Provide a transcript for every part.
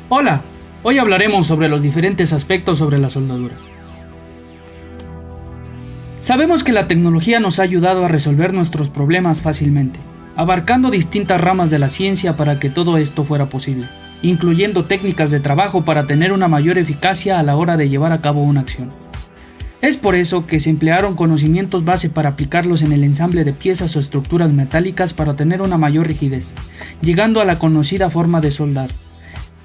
Hola, hoy hablaremos sobre los diferentes aspectos sobre la soldadura. Sabemos que la tecnología nos ha ayudado a resolver nuestros problemas fácilmente, abarcando distintas ramas de la ciencia para que todo esto fuera posible, incluyendo técnicas de trabajo para tener una mayor eficacia a la hora de llevar a cabo una acción. Es por eso que se emplearon conocimientos base para aplicarlos en el ensamble de piezas o estructuras metálicas para tener una mayor rigidez, llegando a la conocida forma de soldar,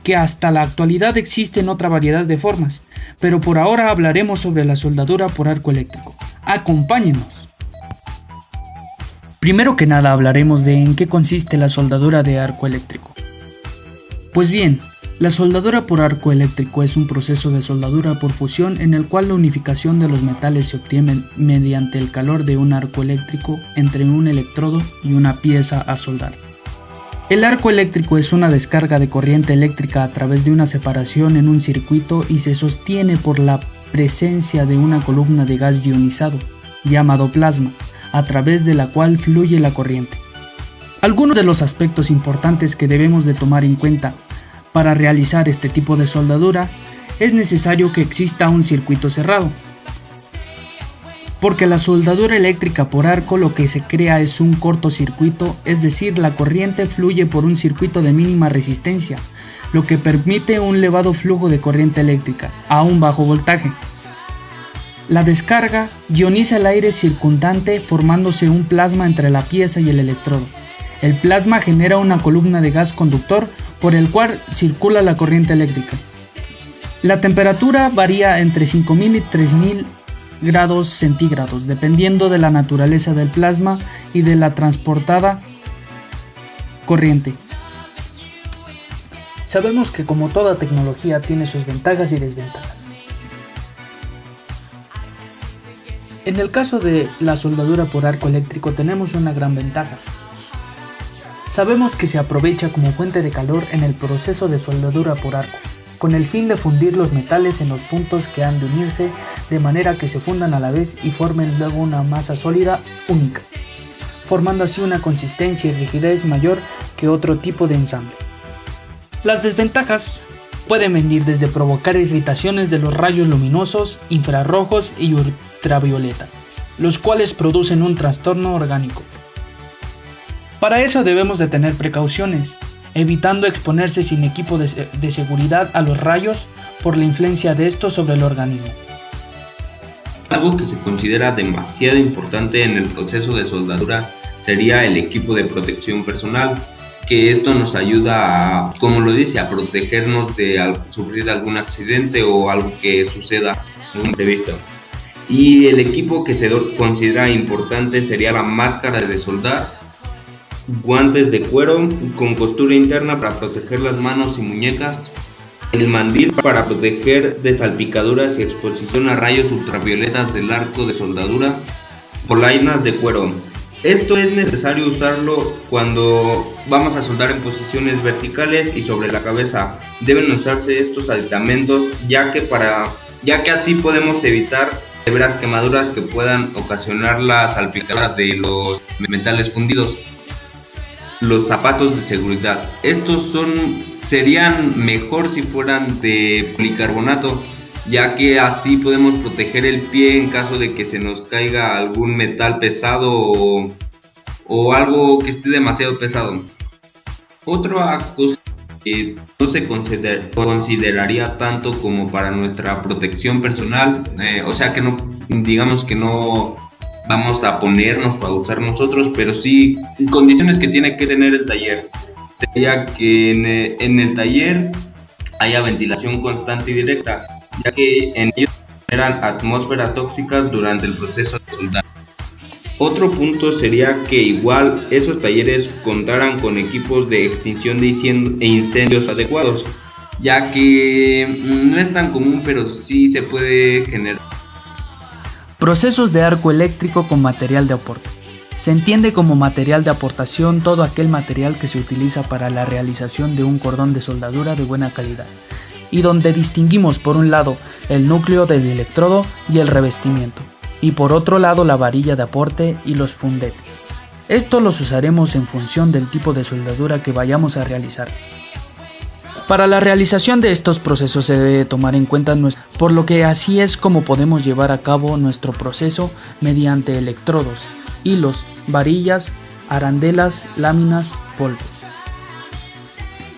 que hasta la actualidad existen otra variedad de formas, pero por ahora hablaremos sobre la soldadura por arco eléctrico. ¡Acompáñenos! Primero que nada hablaremos de en qué consiste la soldadura de arco eléctrico. Pues bien, la soldadura por arco eléctrico es un proceso de soldadura por fusión en el cual la unificación de los metales se obtiene mediante el calor de un arco eléctrico entre un electrodo y una pieza a soldar. El arco eléctrico es una descarga de corriente eléctrica a través de una separación en un circuito y se sostiene por la presencia de una columna de gas ionizado, llamado plasma, a través de la cual fluye la corriente. Algunos de los aspectos importantes que debemos de tomar en cuenta para realizar este tipo de soldadura es necesario que exista un circuito cerrado, porque la soldadura eléctrica por arco lo que se crea es un cortocircuito, es decir, la corriente fluye por un circuito de mínima resistencia, lo que permite un elevado flujo de corriente eléctrica a un bajo voltaje. La descarga ioniza el aire circundante formándose un plasma entre la pieza y el electrodo. El plasma genera una columna de gas conductor por el cual circula la corriente eléctrica. La temperatura varía entre 5000 y 3000 grados centígrados, dependiendo de la naturaleza del plasma y de la transportada corriente. Sabemos que como toda tecnología tiene sus ventajas y desventajas. En el caso de la soldadura por arco eléctrico tenemos una gran ventaja. Sabemos que se aprovecha como fuente de calor en el proceso de soldadura por arco, con el fin de fundir los metales en los puntos que han de unirse de manera que se fundan a la vez y formen luego una masa sólida única, formando así una consistencia y rigidez mayor que otro tipo de ensamble. Las desventajas pueden venir desde provocar irritaciones de los rayos luminosos, infrarrojos y ultravioleta, los cuales producen un trastorno orgánico. Para eso debemos de tener precauciones, evitando exponerse sin equipo de seguridad a los rayos por la influencia de estos sobre el organismo. Algo que se considera demasiado importante en el proceso de soldadura sería el equipo de protección personal, que esto nos ayuda a, como lo dice, a protegernos de sufrir algún accidente o algo que suceda, algún imprevisto. Y el equipo que se considera importante sería la máscara de soldar, guantes de cuero con costura interna para proteger las manos y muñecas, el mandil para proteger de salpicaduras y exposición a rayos ultravioletas del arco de soldadura, polainas de cuero. Esto es necesario usarlo cuando vamos a soldar en posiciones verticales y sobre la cabeza. Deben usarse estos aditamentos ya que así podemos evitar severas quemaduras que puedan ocasionar las salpicaduras de los metales fundidos. Los zapatos de seguridad. Estos serían mejor si fueran de policarbonato, ya que así podemos proteger el pie en caso de que se nos caiga algún metal pesado o algo que esté demasiado pesado. Otra cosa que no se consideraría tanto como para nuestra protección personal, o sea que no, digamos que no vamos a ponernos o a usar nosotros, pero sí condiciones que tiene que tener el taller. Sería que en el taller haya ventilación constante y directa, ya que en ellos generan atmósferas tóxicas durante el proceso de soldar. Otro punto sería que igual esos talleres contaran con equipos de extinción de incendios adecuados, ya que no es tan común, pero sí se puede generar. Procesos de arco eléctrico con material de aporte. Se entiende como material de aportación todo aquel material que se utiliza para la realización de un cordón de soldadura de buena calidad, y donde distinguimos por un lado el núcleo del electrodo y el revestimiento, y por otro lado la varilla de aporte y los fundetes. Estos los usaremos en función del tipo de soldadura que vayamos a realizar. Para la realización de estos procesos se debe tomar en cuenta por lo que así es como podemos llevar a cabo nuestro proceso mediante electrodos, hilos, varillas, arandelas, láminas, polvos.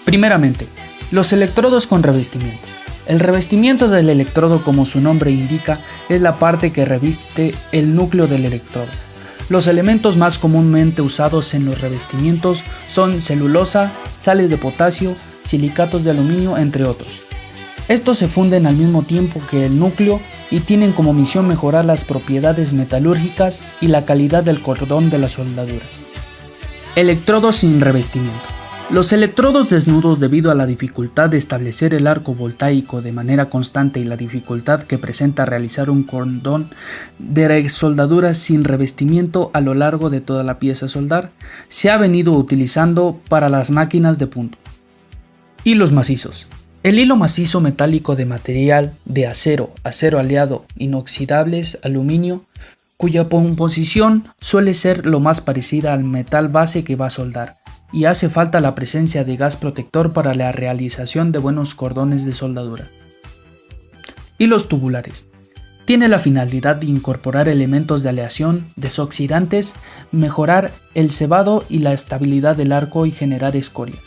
Primeramente, los electrodos con revestimiento. El revestimiento del electrodo, como su nombre indica, es la parte que reviste el núcleo del electrodo. Los elementos más comúnmente usados en los revestimientos son celulosa, sales de potasio, silicatos de aluminio, entre otros. Estos se funden al mismo tiempo que el núcleo y tienen como misión mejorar las propiedades metalúrgicas y la calidad del cordón de la soldadura. Electrodos sin revestimiento. Los electrodos desnudos, debido a la dificultad de establecer el arco voltaico de manera constante y la dificultad que presenta realizar un cordón de soldadura sin revestimiento a lo largo de toda la pieza a soldar, se ha venido utilizando para las máquinas de punto. Hilos macizos. El hilo macizo metálico de material de acero, acero aleado, inoxidables, aluminio, cuya composición suele ser lo más parecida al metal base que va a soldar, y hace falta la presencia de gas protector para la realización de buenos cordones de soldadura. Hilos tubulares. Tiene la finalidad de incorporar elementos de aleación, desoxidantes, mejorar el cebado y la estabilidad del arco y generar escorias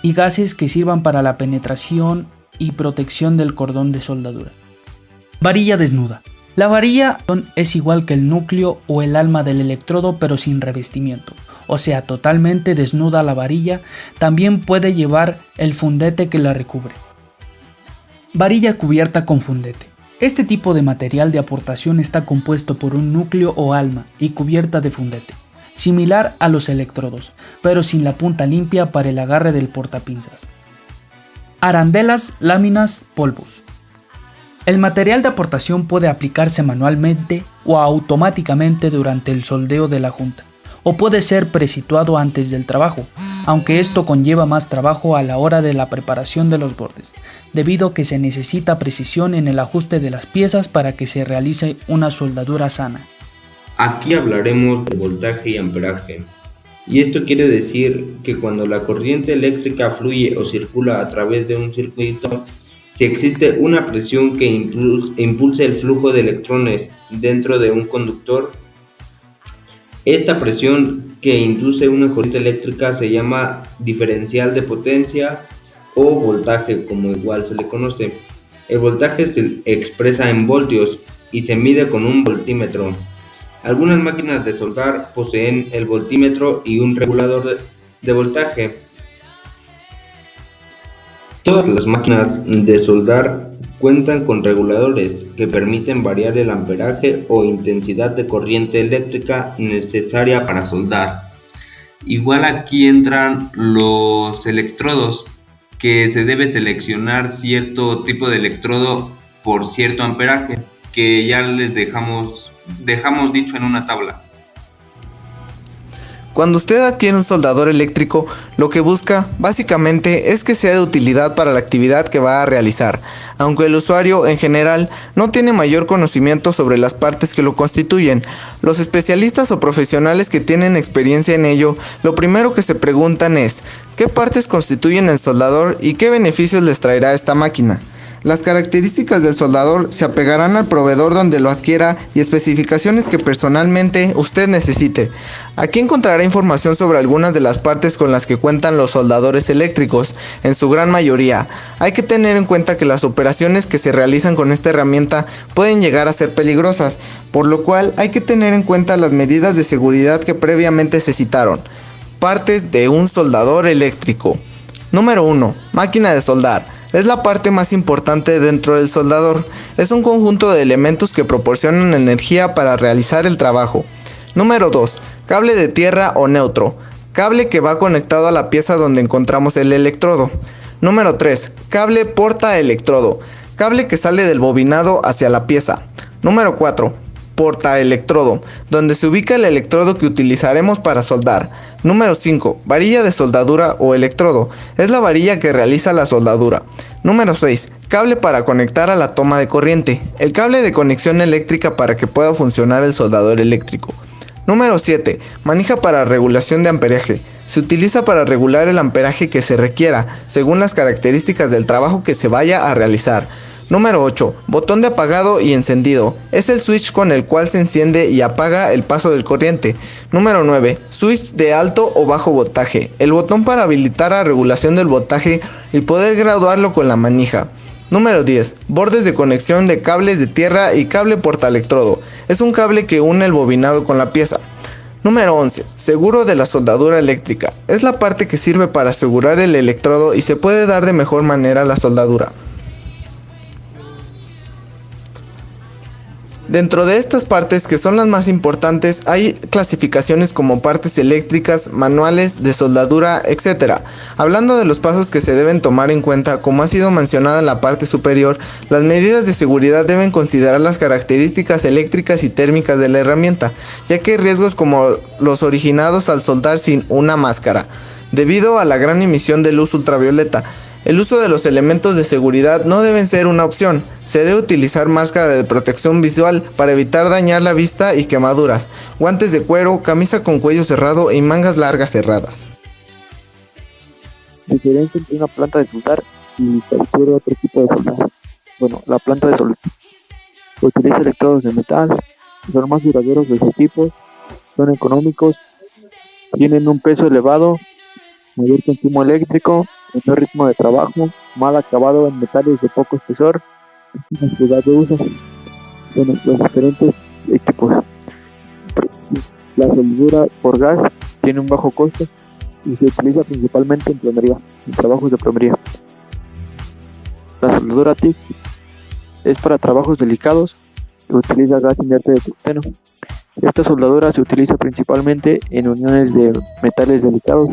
y gases que sirvan para la penetración y protección del cordón de soldadura. Varilla desnuda. La varilla es igual que el núcleo o el alma del electrodo, pero sin revestimiento, o sea, totalmente desnuda la varilla. También puede llevar el fundete que la recubre. Varilla cubierta con fundete. Este tipo de material de aportación está compuesto por un núcleo o alma y cubierta de fundete, similar a los electrodos, pero sin la punta limpia para el agarre del portapinzas. Arandelas, láminas, polvos. El material de aportación puede aplicarse manualmente o automáticamente durante el soldeo de la junta, o puede ser presituado antes del trabajo, aunque esto conlleva más trabajo a la hora de la preparación de los bordes, debido a que se necesita precisión en el ajuste de las piezas para que se realice una soldadura sana. Aquí hablaremos de voltaje y amperaje, y esto quiere decir que cuando la corriente eléctrica fluye o circula a través de un circuito, si existe una presión que impulse el flujo de electrones dentro de un conductor, esta presión que induce una corriente eléctrica se llama diferencial de potencia o voltaje, como igual se le conoce. El voltaje se expresa en voltios y se mide con un voltímetro. Algunas máquinas de soldar poseen el voltímetro y un regulador de voltaje. Todas las máquinas de soldar cuentan con reguladores que permiten variar el amperaje o intensidad de corriente eléctrica necesaria para soldar. Igual aquí entran los electrodos, que se debe seleccionar cierto tipo de electrodo por cierto amperaje, que ya les dejamos dicho en una tabla. Cuando usted adquiere un soldador eléctrico, lo que busca básicamente es que sea de utilidad para la actividad que va a realizar, aunque el usuario en general no tiene mayor conocimiento sobre las partes que lo constituyen. Los especialistas o profesionales que tienen experiencia en ello, lo primero que se preguntan es, ¿qué partes constituyen el soldador y qué beneficios les traerá esta máquina? Las características del soldador se apegarán al proveedor donde lo adquiera y especificaciones que personalmente usted necesite. Aquí encontrará información sobre algunas de las partes con las que cuentan los soldadores eléctricos, en su gran mayoría. Hay que tener en cuenta que las operaciones que se realizan con esta herramienta pueden llegar a ser peligrosas, por lo cual hay que tener en cuenta las medidas de seguridad que previamente se citaron. Partes de un soldador eléctrico. Número 1. Máquina de soldar. Es la parte más importante dentro del soldador. Es un conjunto de elementos que proporcionan energía para realizar el trabajo. Número 2. Cable de tierra o neutro. Cable que va conectado a la pieza donde encontramos el electrodo. Número 3. Cable portaelectrodo. Cable que sale del bobinado hacia la pieza. Número 4. Portaelectrodo, donde se ubica el electrodo que utilizaremos para soldar. Número 5. Varilla de soldadura o electrodo. Es la varilla que realiza la soldadura. Número 6. Cable para conectar a la toma de corriente. El cable de conexión eléctrica para que pueda funcionar el soldador eléctrico. Número 7. Manija para regulación de amperaje. Se utiliza para regular el amperaje que se requiera, según las características del trabajo que se vaya a realizar. Número 8. Botón de apagado y encendido. Es el switch con el cual se enciende y apaga el paso del corriente. Número 9. Switch de alto o bajo voltaje. El botón para habilitar la regulación del voltaje y poder graduarlo con la manija. Número 10. Bordes de conexión de cables de tierra y cable portaelectrodo. Es un cable que une el bobinado con la pieza. Número 11. Seguro de la soldadura eléctrica. Es la parte que sirve para asegurar el electrodo y se puede dar de mejor manera la soldadura. Dentro de estas partes, que son las más importantes, hay clasificaciones como partes eléctricas, manuales, de soldadura, etc. Hablando de los pasos que se deben tomar en cuenta, como ha sido mencionado en la parte superior, las medidas de seguridad deben considerar las características eléctricas y térmicas de la herramienta, ya que hay riesgos como los originados al soldar sin una máscara, debido a la gran emisión de luz ultravioleta. El uso de los elementos de seguridad no deben ser una opción. Se debe utilizar máscara de protección visual para evitar dañar la vista y quemaduras, guantes de cuero, camisa con cuello cerrado y mangas largas cerradas. Diferencia entre una planta de soldar y cualquier otro tipo de soldar. Bueno, la planta de soldar utiliza electrodos de metal, son más duraderos de su tipo, son económicos, tienen un peso elevado, mayor consumo eléctrico, menor ritmo de trabajo, mal acabado en metales de poco espesor, facilidad de uso. Bueno, los diferentes equipos. La soldadura por gas tiene un bajo costo y se utiliza principalmente en plomería, en trabajos de plomería. La soldadura TIG es para trabajos delicados y utiliza gas inerte de tungsteno. Esta soldadura se utiliza principalmente en uniones de metales delicados,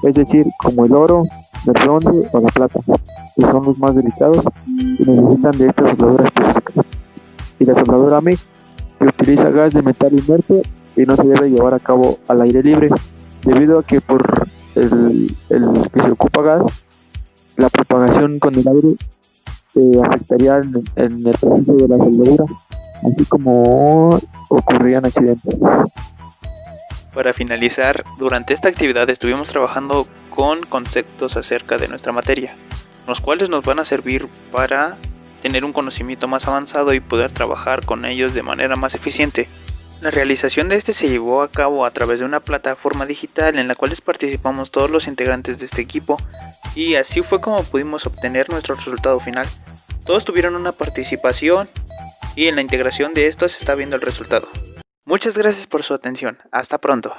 es decir, como el oro, el bronce o la plata, que son los más delicados y necesitan de esta soldadura específica. Y la soldadura MIG, que utiliza gas de metal inerte y no se debe llevar a cabo al aire libre, debido a que por el que se ocupa gas, la propagación con el aire afectaría en el proceso de la soldadura, así como ocurrían accidentes. Para finalizar, durante esta actividad estuvimos trabajando con conceptos acerca de nuestra materia, los cuales nos van a servir para tener un conocimiento más avanzado y poder trabajar con ellos de manera más eficiente. La realización de este se llevó a cabo a través de una plataforma digital en la cual participamos todos los integrantes de este equipo, y así fue como pudimos obtener nuestro resultado final. Todos tuvieron una participación y en la integración de esto se está viendo el resultado. Muchas gracias por su atención. Hasta pronto.